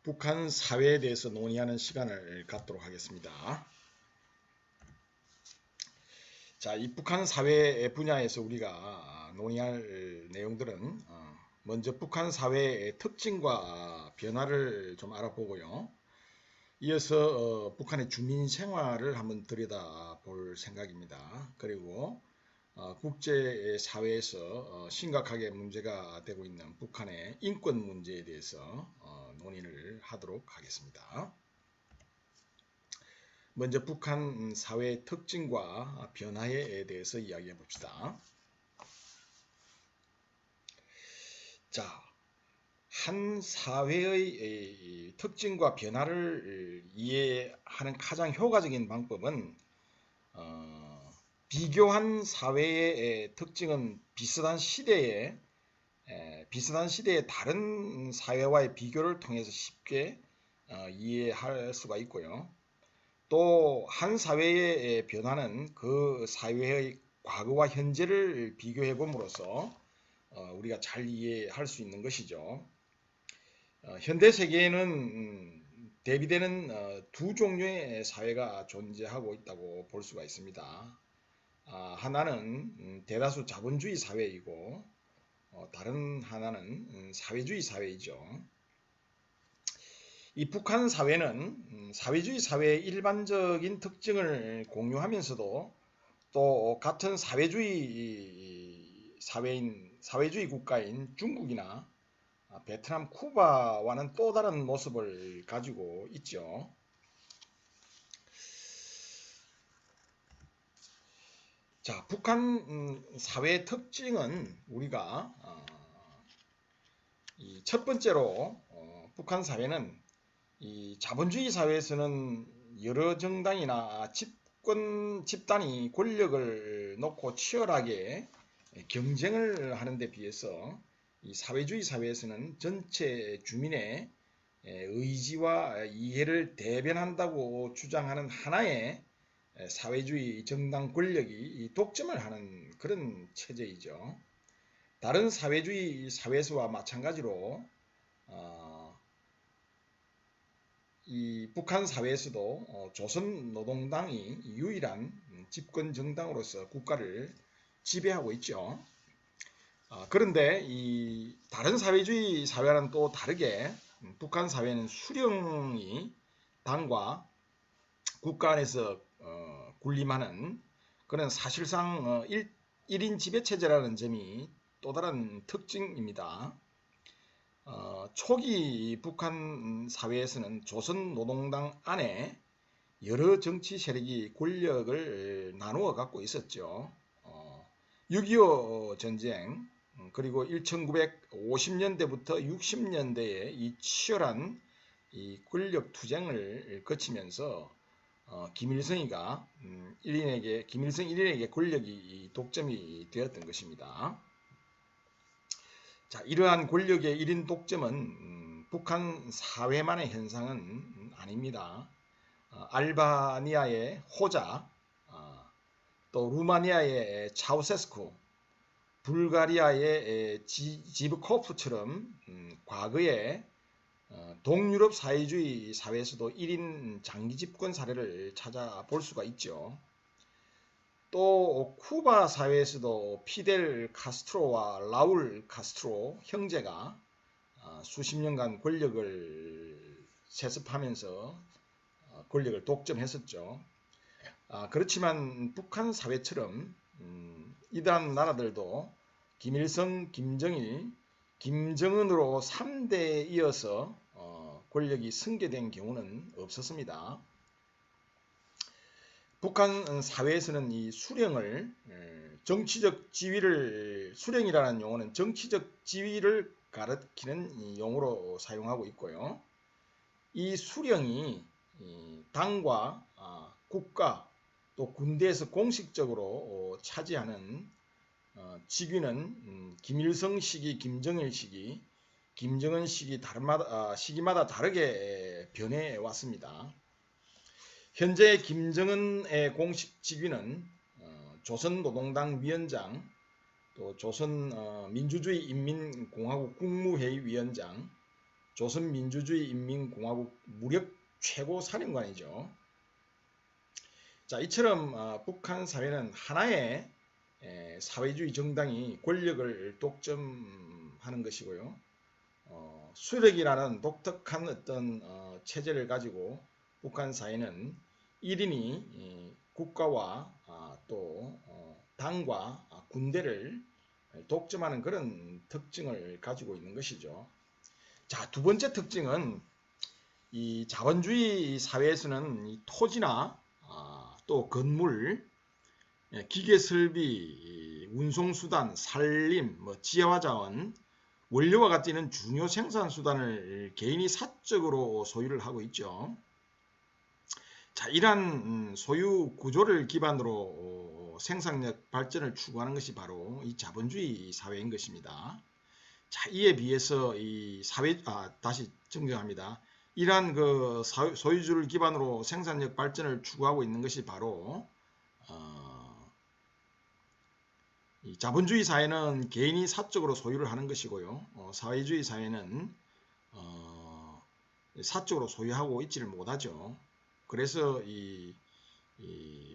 북한 사회에 대해서 논의하는 시간을 갖도록 하겠습니다. 자, 이 북한 사회 분야에서 우리가 논의할 내용들은 먼저 북한 사회의 특징과 변화를 좀 알아보고요. 이어서 북한의 주민 생활을 한번 들여다볼 생각입니다. 그리고 국제사회에서 심각하게 문제가 되고 있는 북한의 인권 문제에 대해서 논의를 하도록 하겠습니다. 먼저 북한 사회의 특징과 변화에 대해서 이야기해 봅시다. 자, 한 사회의 특징과 변화를 이해하는 가장 효과적인 방법은 비교한 사회의 특징은 비슷한 시대에 다른 사회와의 비교를 통해서 쉽게 이해할 수가 있고요. 또 한 사회의 변화는 그 사회의 과거와 현재를 비교해 봄으로써 우리가 잘 이해할 수 있는 것이죠. 현대 세계에는 대비되는 두 종류의 사회가 존재하고 있다고 볼 수가 있습니다. 하나는 대다수 자본주의 사회이고 다른 하나는 사회주의 사회이죠. 이 북한 사회는 사회주의 사회의 일반적인 특징을 공유하면서도 또 같은 사회주의 국가인 중국이나 베트남, 쿠바와는 또 다른 모습을 가지고 있죠. 자, 북한 사회의 특징은 우리가 첫 번째로 북한 사회는 이 자본주의 사회에서는 여러 정당이나 집단이 권력을 놓고 치열하게 경쟁을 하는 데 비해서 이 사회주의 사회에서는 전체 주민의 의지와 이해를 대변한다고 주장하는 하나의 사회주의 정당 권력이 독점을 하는 그런 체제이죠. 다른 사회주의 사회에서와 마찬가지로 이 북한 사회에서도 조선노동당이 유일한 집권 정당으로서 국가를 지배하고 있죠. 그런데 이 다른 사회주의 사회와는 또 다르게 북한 사회는 수령이 당과 국가 안에서 군림하는 그런 사실상 1인 지배체제라는 점이 또 다른 특징입니다. 초기 북한 사회에서는 조선노동당 안에 여러 정치 세력이 권력을 나누어 갖고 있었죠. 6.25 전쟁 그리고 1950년대부터 60년대에 이 치열한 이 권력 투쟁을 거치면서 김일성이가 김일성 1인에게 권력이 독점이 되었던 것입니다. 자, 이러한 권력의 1인 독점은 북한 사회만의 현상은 아닙니다. 알바니아의 호자, 또 루마니아의 차우세스쿠, 불가리아의 지브코프처럼 과거에 동유럽 사회주의 사회에서도 1인 장기 집권 사례를 찾아볼 수가 있죠. 또 쿠바 사회에서도 피델 카스트로와 라울 카스트로 형제가 수십 년간 권력을 세습하면서 권력을 독점했었죠. 그렇지만 북한 사회처럼 이러한 나라들도 김일성, 김정일, 김정은으로 3대에 이어서 권력이 승계된 경우는 없었습니다. 북한 사회에서는 이 수령을 정치적 지위를 수령이라는 용어는 정치적 지위를 가리키는 용어로 사용하고 있고요. 이 수령이 당과 국가 또 군대에서 공식적으로 차지하는 직위는 김일성 시기, 김정일 시기, 김정은 시기 시기마다 다르게 변해 왔습니다. 현재 김정은의 공식 직위는 조선노동당 위원장, 또 조선민주주의 인민공화국 국무회의 위원장, 조선민주주의 인민공화국 무력 최고 사령관이죠. 자, 이처럼 북한 사회는 하나의 사회주의 정당이 권력을 독점하는 것이고요. 수력이라는 독특한 어떤 체제를 가지고 북한 사회는 1인이 국가와 또 당과 군대를 독점하는 그런 특징을 가지고 있는 것이죠. 자, 두 번째 특징은 이 자본주의 사회에서는 이 토지나 또 건물, 기계설비, 운송수단, 산림, 지하화자원, 원료와 같은 중요 생산수단을 개인이 사적으로 소유를 하고 있죠. 자, 이러한 소유 구조를 기반으로 생산력 발전을 추구하는 것이 바로 이 자본주의 사회인 것입니다. 자, 이에 비해서 이 다시 정정합니다. 이러한 그 소유주를 기반으로 생산력 발전을 추구하고 있는 것이 바로 이 자본주의 사회는 개인이 사적으로 소유를 하는 것이고요. 사회주의 사회는 사적으로 소유하고 있지를 못하죠. 그래서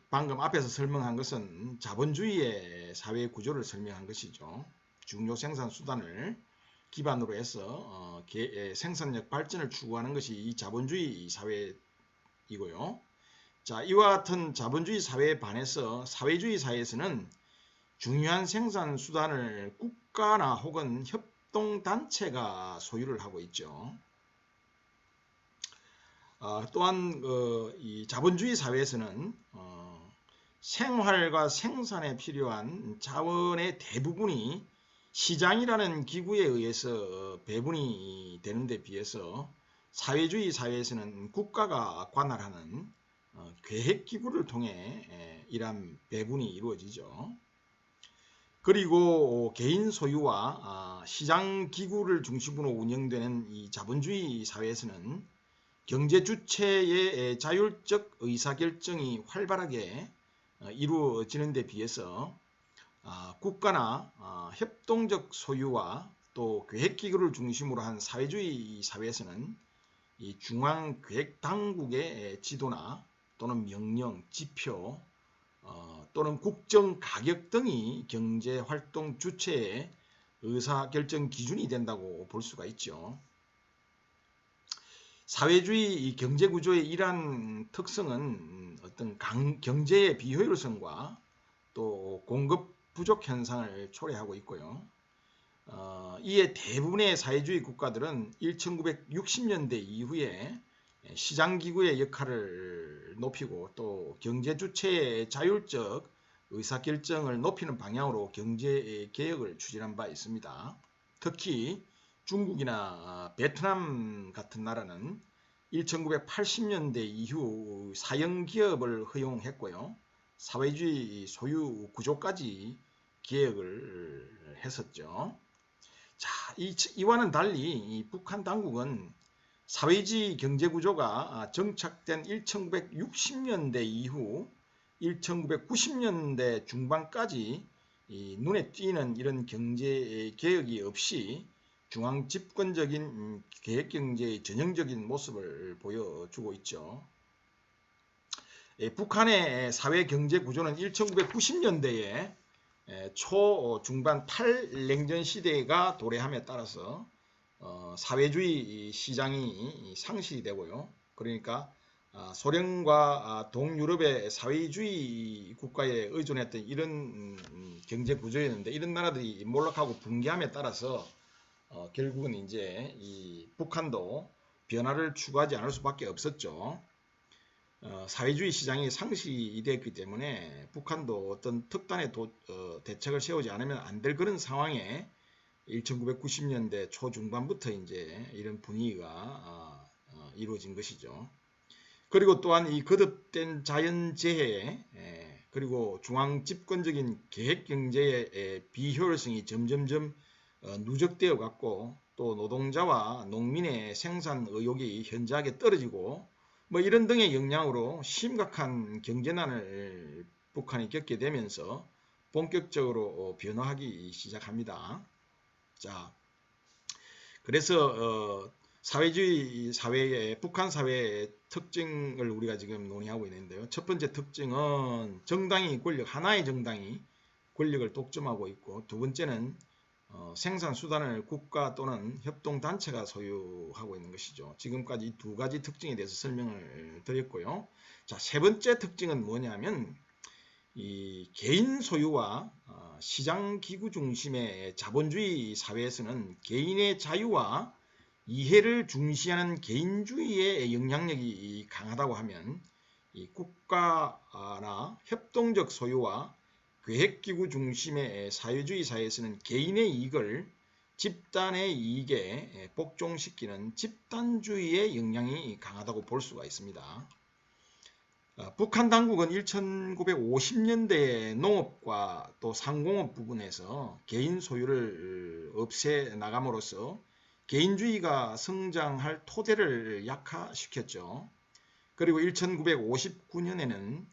방금 앞에서 설명한 것은 자본주의의 사회 구조를 설명한 것이죠. 중요 생산 수단을 기반으로 해서 생산력 발전을 추구하는 것이 이 자본주의 사회이고요. 자, 이와 같은 자본주의 사회에 반해서 사회주의 사회에서는 중요한 생산 수단을 국가나 혹은 협동단체가 소유를 하고 있죠. 또한 이 자본주의 사회에서는 생활과 생산에 필요한 자원의 대부분이 시장이라는 기구에 의해서 배분이 되는 데 비해서 사회주의 사회에서는 국가가 관할하는 계획기구를 통해 이러한 배분이 이루어지죠. 그리고 개인 소유와 시장기구를 중심으로 운영되는 이 자본주의 사회에서는 경제 주체의 자율적 의사결정이 활발하게 이루어지는 데 비해서 국가나 협동적 소유와 또 계획기구를 중심으로 한 사회주의 사회에서는 이 중앙계획당국의 지도나 또는 명령, 지표 또는 국정 가격 등이 경제활동 주체의 의사결정 기준이 된다고 볼 수가 있죠. 사회주의 경제구조의 이러한 특성은 어떤 경제의 비효율성과 또 공급 부족 현상을 초래하고 있고요. 이에 대부분의 사회주의 국가들은 1960년대 이후에 시장기구의 역할을 높이고 또 경제 주체의 자율적 의사결정을 높이는 방향으로 경제개혁을 추진한 바 있습니다. 특히 중국이나 베트남 같은 나라는 1980년대 이후 사형기업을 허용했고요. 사회주의 소유 구조까지 개혁을 했었죠. 자, 이와는 달리 이 북한 당국은 사회주의 경제구조가 정착된 1960년대 이후 1990년대 중반까지 눈에 띄는 이런 경제 개혁이 없이 중앙 집권적인 계획경제의 전형적인 모습을 보여주고 있죠. 북한의 사회 경제 구조는 1990년대에 초중반 탈냉전 시대가 도래함에 따라서 사회주의 시장이 상실이 되고요. 그러니까 소련과 동유럽의 사회주의 국가에 의존했던 이런 경제 구조였는데 이런 나라들이 몰락하고 붕괴함에 따라서 결국은 이제 이 북한도 변화를 추구하지 않을 수밖에 없었죠. 사회주의 시장이 상실이 됐기 때문에 북한도 어떤 특단의 대책을 세우지 않으면 안 될 그런 상황에 1990년대 초중반부터 이제 이런 분위기가 이루어진 것이죠. 그리고 또한 이 거듭된 자연재해 그리고 중앙 집권적인 계획경제의 비효율성이 점점점 누적되어 갔고 또 노동자와 농민의 생산 의욕이 현저하게 떨어지고 이런 등의 영향으로 심각한 경제난을 북한이 겪게 되면서 본격적으로 변화하기 시작합니다. 자, 그래서 사회주의 사회의 북한 사회의 특징을 우리가 지금 논의하고 있는데요. 첫 번째 특징은 하나의 정당이 권력을 독점하고 있고, 두 번째는 생산 수단을 국가 또는 협동단체가 소유하고 있는 것이죠. 지금까지 이 두 가지 특징에 대해서 설명을 드렸고요. 자, 세 번째 특징은 뭐냐면 이 개인 소유와 시장 기구 중심의 자본주의 사회에서는 개인의 자유와 이해를 중시하는 개인주의의 영향력이 강하다고 하면, 이 국가나 협동적 소유와 계획기구 중심의 사회주의 사회에서는 개인의 이익을 집단의 이익에 복종시키는 집단주의의 영향이 강하다고 볼 수가 있습니다. 북한 당국은 1950년대에 농업과 또 상공업 부분에서 개인 소유를 없애 나감으로써 개인주의가 성장할 토대를 약화시켰죠. 그리고 1959년에는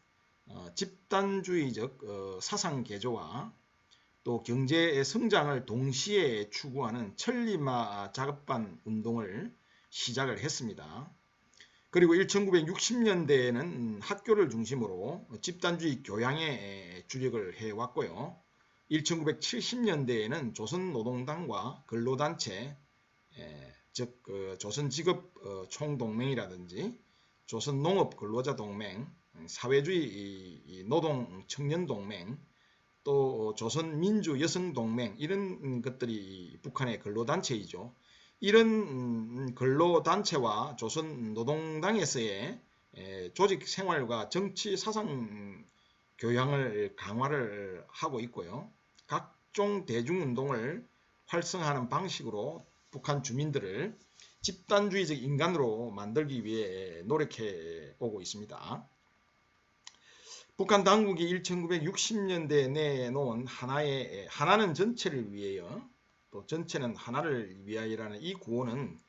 집단주의적 사상 개조와 또 경제의 성장을 동시에 추구하는 천리마 작업반 운동을 시작을 했습니다. 그리고 1960년대에는 학교를 중심으로 집단주의 교양에 주력을 해왔고요. 1970년대에는 조선노동당과 근로단체, 즉 조선직업총동맹이라든지 조선농업근로자동맹, 사회주의 노동청년동맹, 또 조선민주여성동맹, 이런 것들이 북한의 근로단체이죠. 이런 근로단체와 조선노동당에서의 조직 생활과 정치 사상 교양을 강화를 하고 있고요. 각종 대중운동을 활성화하는 방식으로 북한 주민들을 집단주의적 인간으로 만들기 위해 노력해 오고 있습니다. 북한 당국이 1960년대에 내놓은 하나는 전체를 위하여, 또 전체는 하나를 위하여라는 이 구호는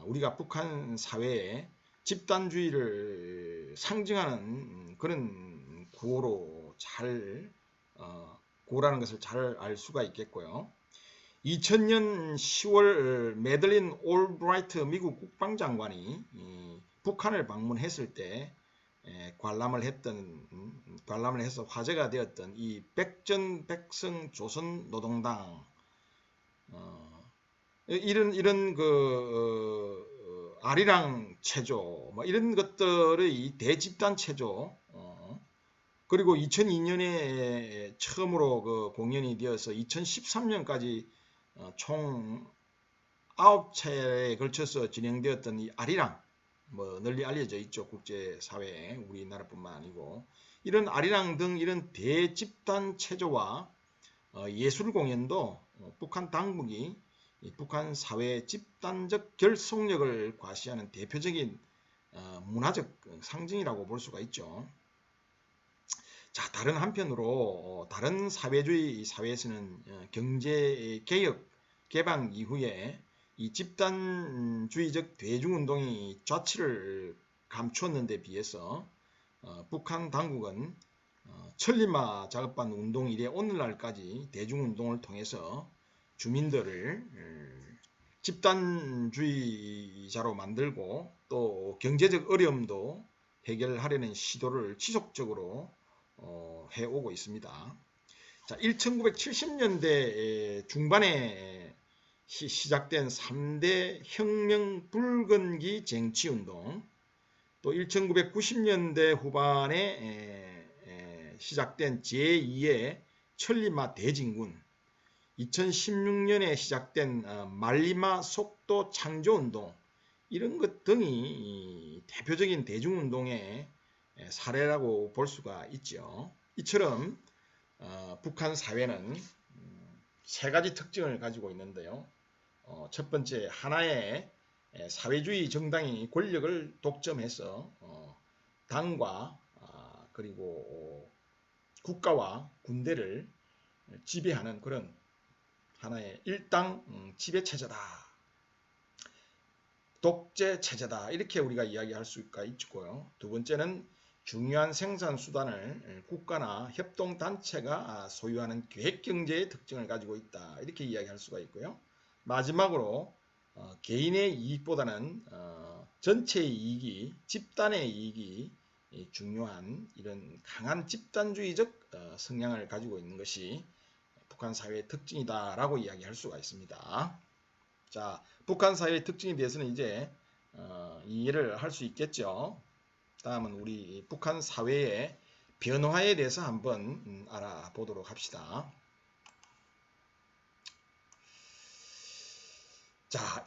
우리가 북한 사회에 집단주의를 상징하는 그런 구호로 구호라는 것을 잘 알 수가 있겠고요. 2000년 10월 매들린 올브라이트 미국 국방장관이 북한을 방문했을 때 관람을 해서 화제가 되었던 이 백전백승 조선노동당, 이런 아리랑 체조, 뭐 이런 것들의 대집단 체조, 그리고 2002년에 처음으로 공연이 되어서 2013년까지 총 9차례에 걸쳐서 진행되었던 이 아리랑, 널리 알려져 있죠. 국제사회에, 우리나라뿐만 아니고. 이런 아리랑 등 이런 대집단 체조와 예술 공연도 북한 당국이 북한 사회의 집단적 결속력을 과시하는 대표적인 문화적 상징이라고 볼 수가 있죠. 자, 다른 한편으로 다른 사회주의 사회에서는 경제개혁 개방 이후에 이 집단주의적 대중운동이 좌치를 감추었는 데 비해서 북한 당국은 천리마 작업반 운동 이래 오늘날까지 대중운동을 통해서 주민들을 집단주의자로 만들고 또 경제적 어려움도 해결하려는 시도를 지속적으로 해오고 있습니다. 자, 1970년대 중반에 시작된 3대 혁명 붉은기 쟁취운동, 또 1990년대 후반에 시작된 제2의 천리마 대진군, 2016년에 시작된 말리마 속도 창조운동, 이런 것 등이 대표적인 대중운동의 사례라고 볼 수가 있죠. 이처럼 북한 사회는 세 가지 특징을 가지고 있는데요. 첫 번째, 하나의 사회주의 정당이 권력을 독점해서 당과 그리고 국가와 군대를 지배하는 그런 하나의 일당 지배체제다, 독재체제다, 이렇게 우리가 이야기할 수가 있고요. 두 번째는 중요한 생산 수단을 국가나 협동단체가 소유하는 계획경제의 특징을 가지고 있다, 이렇게 이야기할 수가 있고요. 마지막으로 개인의 이익보다는 전체의 이익이, 집단의 이익이 중요한 이런 강한 집단주의적 성향을 가지고 있는 것이 북한 사회의 특징이다라고 이야기할 수가 있습니다. 자, 북한 사회의 특징에 대해서는 이제 이해를 할 수 있겠죠. 다음은 우리 북한 사회의 변화에 대해서 한번 알아보도록 합시다. 자,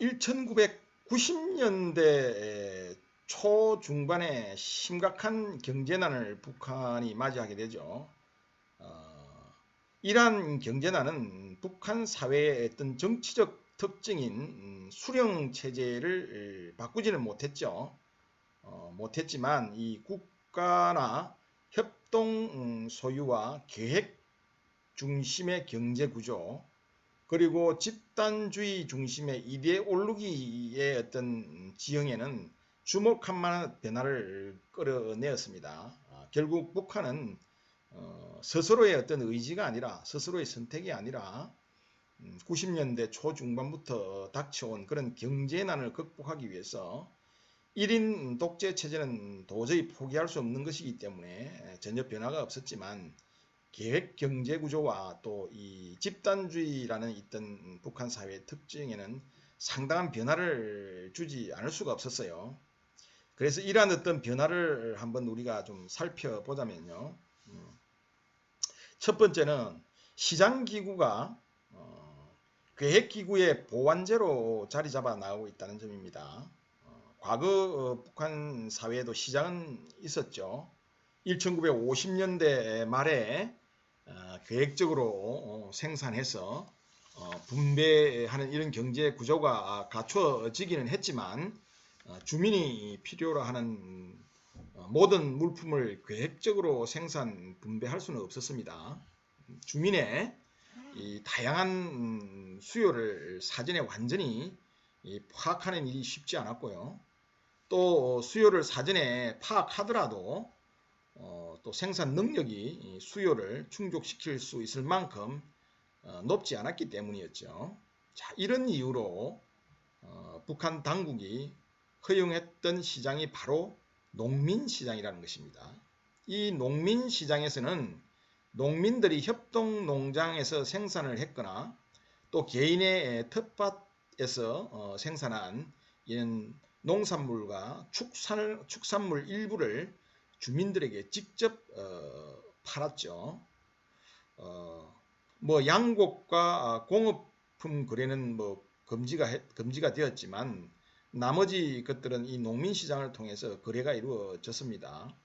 1990년대 초중반에 심각한 경제난을 북한이 맞이하게 되죠. 이러한 경제난은 북한 사회의 어떤 정치적 특징인 수령 체제를 바꾸지는 못했죠. 못했지만 이 국가나 협동 소유와 계획 중심의 경제 구조, 그리고 집단주의 중심의 이데올로기의 어떤 지형에는 주목할 만한 변화를 끌어내었습니다. 결국 북한은 스스로의 어떤 의지가 아니라, 스스로의 선택이 아니라 90년대 초중반부터 닥쳐온 그런 경제난을 극복하기 위해서 1인 독재 체제는 도저히 포기할 수 없는 것이기 때문에 전혀 변화가 없었지만, 계획 경제 구조와 또 이 집단주의라는 있던 북한 사회의 특징에는 상당한 변화를 주지 않을 수가 없었어요. 그래서 이러한 어떤 변화를 한번 우리가 좀 살펴보자면요. 첫 번째는 시장기구가 계획기구의 보완제로 자리 잡아 나오고 있다는 점입니다. 과거 북한 사회에도 시장은 있었죠. 1950년대 말에 계획적으로 생산해서 분배하는 이런 경제 구조가 갖춰지기는 했지만, 주민이 필요로 하는 모든 물품을 계획적으로 생산 분배할 수는 없었습니다. 주민의 이 다양한 수요를 사전에 완전히 파악하는 일이 쉽지 않았고요. 또 수요를 사전에 파악하더라도 또 생산 능력이 수요를 충족시킬 수 있을 만큼 높지 않았기 때문이었죠. 자, 이런 이유로 북한 당국이 허용했던 시장이 바로 농민시장이라는 것입니다. 이 농민시장에서는 농민들이 협동농장에서 생산을 했거나 또 개인의 텃밭에서 생산한 이런 농산물과 축산물 일부를 주민들에게 직접 팔았죠. 뭐 양곡과 공업품 거래는 뭐 금지가 되었지만, 나머지 것들은 이 농민시장을 통해서 거래가 이루어졌습니다.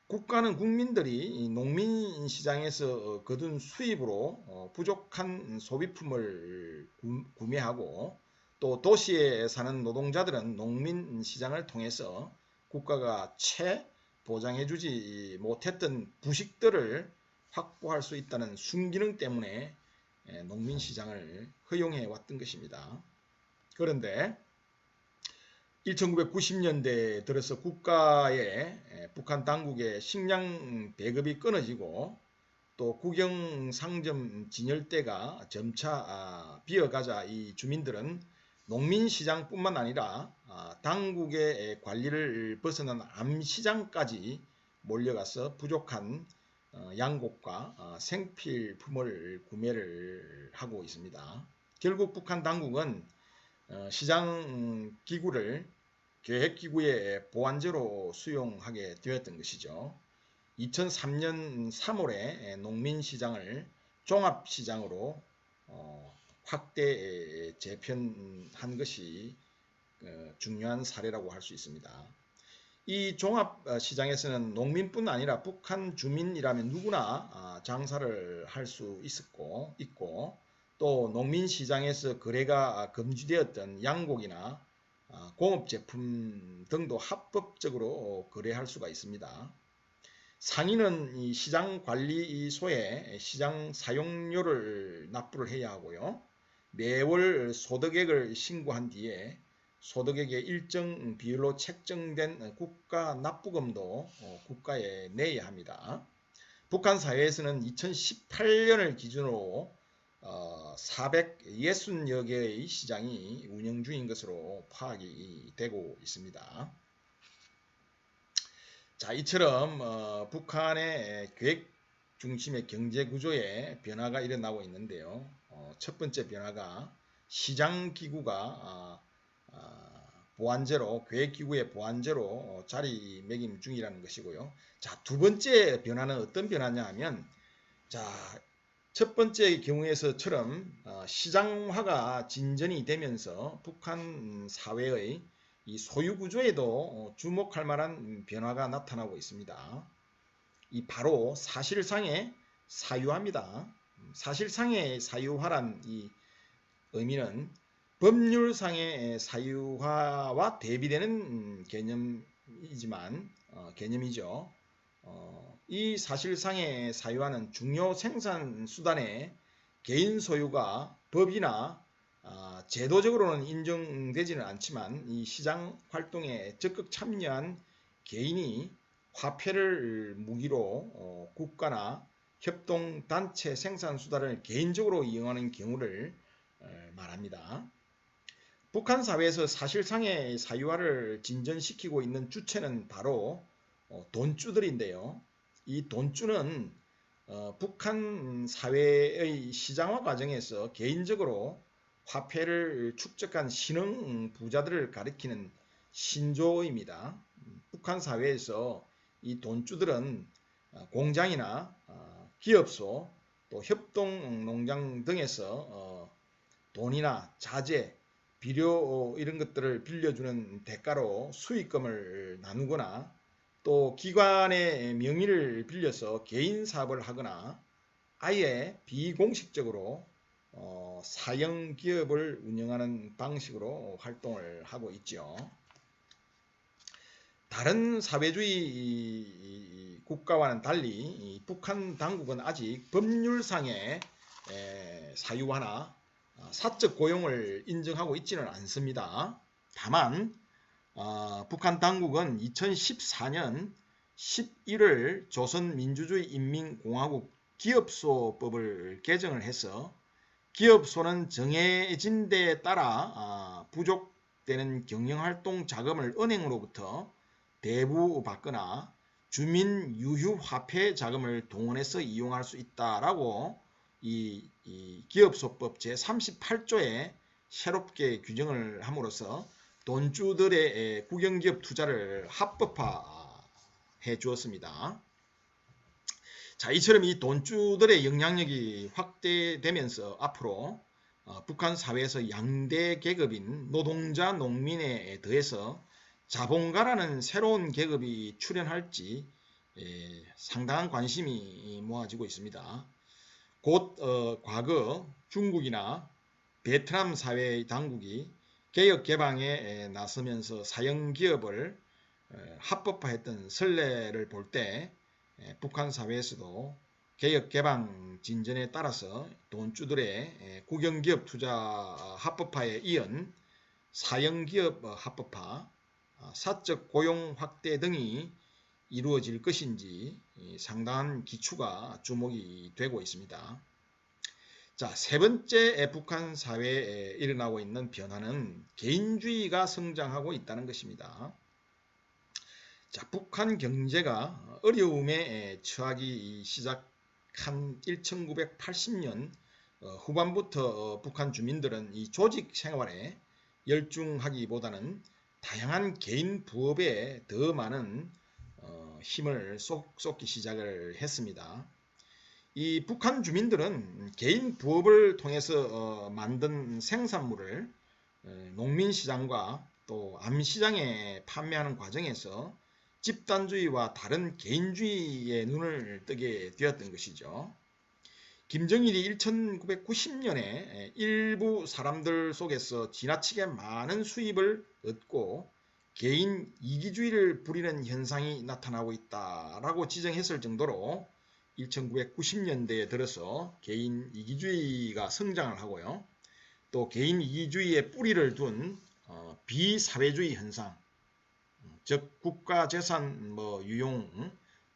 국가는 국민들이 이 농민시장에서 거둔 수입으로 부족한 소비품을 구매하고, 또 도시에 사는 노동자들은 농민시장을 통해서 국가가 채 보장해주지 못했던 부식들을 확보할 수 있다는 순기능 때문에 농민시장을 허용해 왔던 것입니다. 그런데 1990년대 들어서 국가의 북한 당국의 식량 배급이 끊어지고, 또 국영상점 진열대가 점차 비어가자 이 주민들은 농민시장뿐만 아니라 당국의 관리를 벗어난 암시장까지 몰려가서 부족한 양곡과 생필품을 구매를 하고 있습니다. 결국 북한 당국은 시장기구를 계획기구의 보완제로 수용하게 되었던 것이죠. 2003년 3월에 농민시장을 종합시장으로 확대 재편한 것이 중요한 사례라고 할 수 있습니다. 이 종합시장에서는 농민뿐 아니라 북한 주민이라면 누구나 장사를 할 수 있고, 또 농민시장에서 거래가 금지되었던 양곡이나 공업제품 등도 합법적으로 거래할 수가 있습니다. 상인은 이 시장관리소에 시장 사용료를 납부를 해야 하고요. 매월 소득액을 신고한 뒤에 소득액의 일정 비율로 책정된 국가 납부금도 국가에 내야 합니다. 북한 사회에서는 2018년을 기준으로 460여 개의 시장이 운영 중인 것으로 파악이 되고 있습니다. 자, 이처럼 북한의 계획 중심의 경제 구조에 변화가 일어나고 있는데요. 첫 번째 변화가 시장기구가 보완제로, 계획기구의 보완제로 자리매김 중이라는 것이고요. 자, 두 번째 변화는 어떤 변화냐 하면, 자, 첫 번째 경우에서처럼 시장화가 진전이 되면서 북한 사회의 이 소유 구조에도 주목할 만한 변화가 나타나고 있습니다. 이 바로 사실상의 사유화입니다. 사실상의 사유화란 이 의미는 법률상의 사유화와 대비되는 개념이죠. 이 사실상의 사유화는 중요 생산 수단의 개인 소유가 법이나 제도적으로는 인정되지는 않지만 이 시장 활동에 적극 참여한 개인이 화폐를 무기로 국가나 협동단체 생산수단을 개인적으로 이용하는 경우를 말합니다. 북한 사회에서 사실상의 사유화를 진전시키고 있는 주체는 바로 돈주들인데요. 이 돈주는 북한 사회의 시장화 과정에서 개인적으로 화폐를 축적한 신흥 부자들을 가리키는 신조어입니다. 북한 사회에서 이 돈주들은 공장이나 기업소, 또 협동농장 등에서 돈이나 자재, 비료 이런 것들을 빌려주는 대가로 수익금을 나누거나 또 기관의 명의를 빌려서 개인 사업을 하거나 아예 비공식적으로 사형 기업을 운영하는 방식으로 활동을 하고 있죠. 다른 사회주의 국가와는 달리 북한 당국은 아직 법률상의 사유화나 사적 고용을 인정하고 있지는 않습니다. 다만 북한 당국은 2014년 11월 조선민주주의인민공화국 기업소법을 개정을 해서 기업소는 정해진 데에 따라 부족되는 경영활동 자금을 은행으로부터 대부 받거나 주민 유휴화폐 자금을 동원해서 이용할 수 있다라고 이 기업소법 제38조에 새롭게 규정을 함으로써 돈주들의 국영기업 투자를 합법화해 주었습니다. 자, 이처럼 이 돈주들의 영향력이 확대되면서 앞으로 북한 사회에서 양대 계급인 노동자, 농민에 더해서 자본가라는 새로운 계급이 출현할지 상당한 관심이 모아지고 있습니다. 곧 과거 중국이나 베트남 사회의 당국이 개혁 개방에 나서면서 사형 기업을 합법화했던 선례를 볼 때 북한 사회에서도 개혁 개방 진전에 따라서 돈주들의 국영기업 투자 합법화에 이은 사형 기업 합법화, 사적 고용 확대 등이 이루어질 것인지 상당한 기추가 주목이 되고 있습니다. 자, 세 번째 북한 사회에 일어나고 있는 변화는 개인주의가 성장하고 있다는 것입니다. 자, 북한 경제가 어려움에 처하기 시작한 1980년 후반부터 북한 주민들은 이 조직 생활에 열중하기보다는 다양한 개인 부업에 더 많은 힘을 쏟기 시작을 했습니다. 이 북한 주민들은 개인 부업을 통해서 만든 생산물을 농민시장과 또 암시장에 판매하는 과정에서 집단주의와 다른 개인주의의 눈을 뜨게 되었던 것이죠. 김정일이 1990년에 일부 사람들 속에서 지나치게 많은 수입을 얻고 개인 이기주의를 부리는 현상이 나타나고 있다라고 지적했을 정도로 1990년대에 들어서 개인 이기주의가 성장을 하고요. 또 개인 이기주의에 뿌리를 둔 비사회주의 현상, 즉 국가 재산 유용,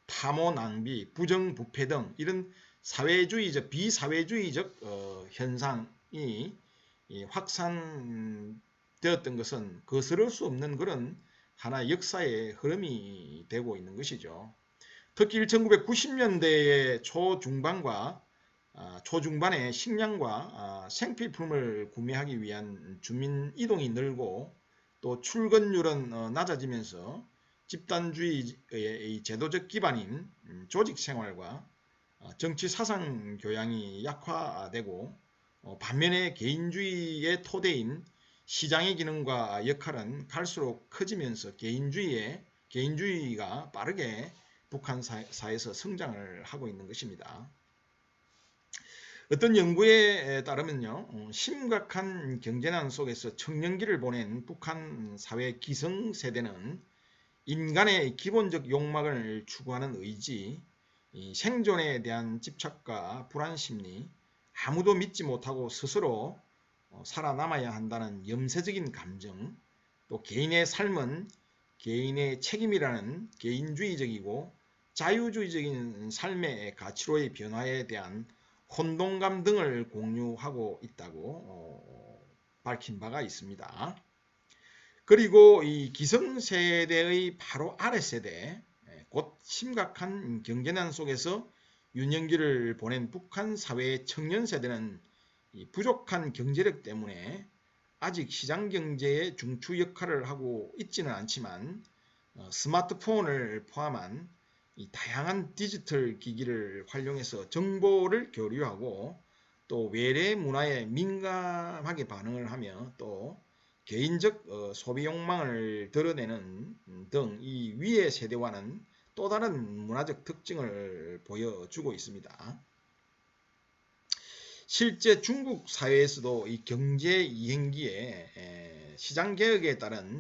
탐호 낭비, 부정부패 등 이런 사회주의적 비사회주의적 현상이 확산되었던 것은 거스를 수 없는 그런 하나의 역사의 흐름이 되고 있는 것이죠. 특히 1990년대의 초중반에 식량과 생필품을 구매하기 위한 주민 이동이 늘고 또 출근율은 낮아지면서 집단주의의 제도적 기반인 조직 생활과 정치 사상 교양이 약화되고 반면에 개인주의의 토대인 시장의 기능과 역할은 갈수록 커지면서 개인주의가 빠르게 북한 사회에서 성장을 하고 있는 것입니다. 어떤 연구에 따르면요, 심각한 경제난 속에서 청년기를 보낸 북한 사회 기성세대는 인간의 기본적 욕망을 추구하는 의지, 생존에 대한 집착과 불안심리, 아무도 믿지 못하고 스스로 살아남아야 한다는 염세적인 감정, 또 개인의 삶은 개인의 책임이라는 개인주의적이고 자유주의적인 삶의 가치로의 변화에 대한 혼동감 등을 공유하고 있다고 밝힌 바가 있습니다. 그리고 이 기성세대의 바로 아랫세대, 곧 심각한 경제난 속에서 유년기를 보낸 북한 사회의 청년세대는 부족한 경제력 때문에 아직 시장경제의 중추 역할을 하고 있지는 않지만 스마트폰을 포함한 이 다양한 디지털 기기를 활용해서 정보를 교류하고 또 외래 문화에 민감하게 반응을 하며 또 개인적 소비 욕망을 드러내는 등 이 위의 세대와는 또 다른 문화적 특징을 보여주고 있습니다. 실제 중국 사회에서도 이 경제 이행기에 시장개혁에 따른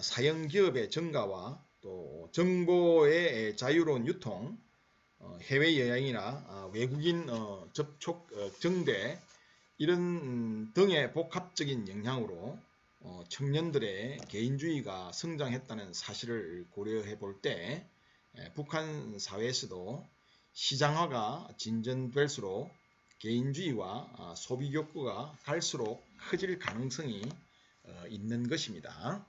사형기업의 증가와 또 정보의 자유로운 유통, 해외여행이나 외국인 접촉 증대 이런 등의 복합적인 영향으로 청년들의 개인주의가 성장했다는 사실을 고려해 볼 때 북한 사회에서도 시장화가 진전될수록 개인주의와 소비 욕구가 갈수록 커질 가능성이 있는 것입니다.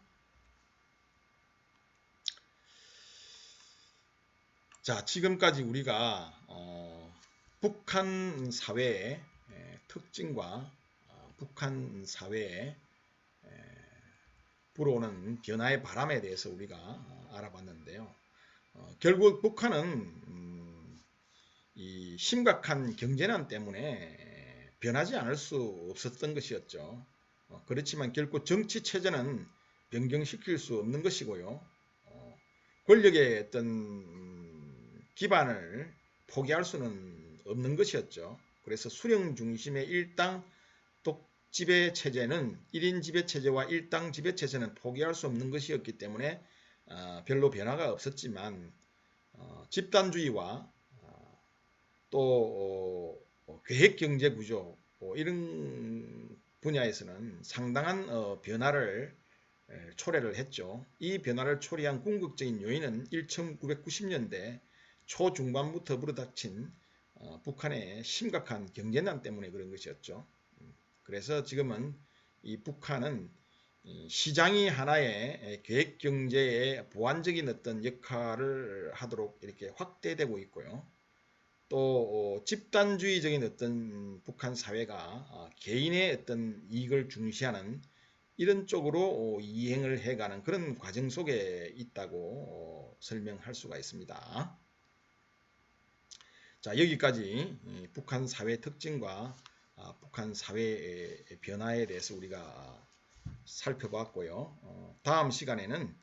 자, 지금까지 우리가 북한 사회의 특징과 북한 사회에 불어오는 변화의 바람에 대해서 우리가 알아봤는데요. 결국 북한은 이 심각한 경제난 때문에 변하지 않을 수 없었던 것이었죠. 그렇지만 결코 정치 체제는 변경시킬 수 없는 것이고요. 권력의 어떤 기반을 포기할 수는 없는 것이었죠. 그래서 수령 중심의 일당 독지배 체제는 1인 지배 체제와 일당 지배 체제는 포기할 수 없는 것이었기 때문에 별로 변화가 없었지만 집단주의와 또 계획경제구조 이런 분야에서는 상당한 변화를 초래를 했죠. 이 변화를 초래한 궁극적인 요인은 1990년대 초중반부터 불어닥친 북한의 심각한 경제난 때문에 그런 것이었죠. 그래서 지금은 이 북한은 시장이 하나의 계획경제의 보완적인 어떤 역할을 하도록 이렇게 확대되고 있고요. 또 집단주의적인 어떤 북한 사회가 개인의 어떤 이익을 중시하는 이런 쪽으로 이행을 해가는 그런 과정 속에 있다고 설명할 수가 있습니다. 자, 여기까지 북한 사회 특징과 북한 사회의 변화에 대해서 우리가 살펴봤고요. 다음 시간에는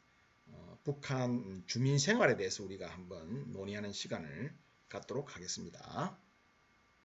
북한 주민 생활에 대해서 우리가 한번 논의하는 시간을 갖도록 하겠습니다.